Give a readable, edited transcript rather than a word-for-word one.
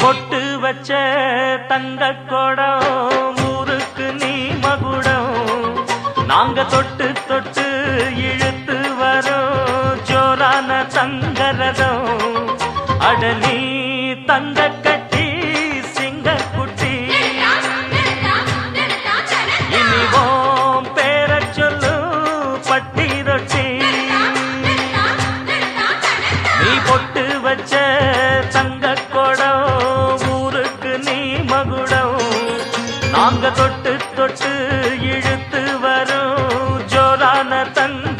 பொட்டு வச்ச தங்க கொடம் ஊருக்கு நீ மகுடம் நாங்க தொட்டு தொட்டு இழுத்து வரோம் ஜோரான தங்கரதம் அடலி தங்க கட்டி சிங்க குட்டி இனிவோம் பேர சொல்லு பட்டி ரொட்டி நீ பொட்டு வச்ச தங்க கொடம் நாங்க தொட்டு தொட்டு இழுத்து வரும் ஜோரான தங்க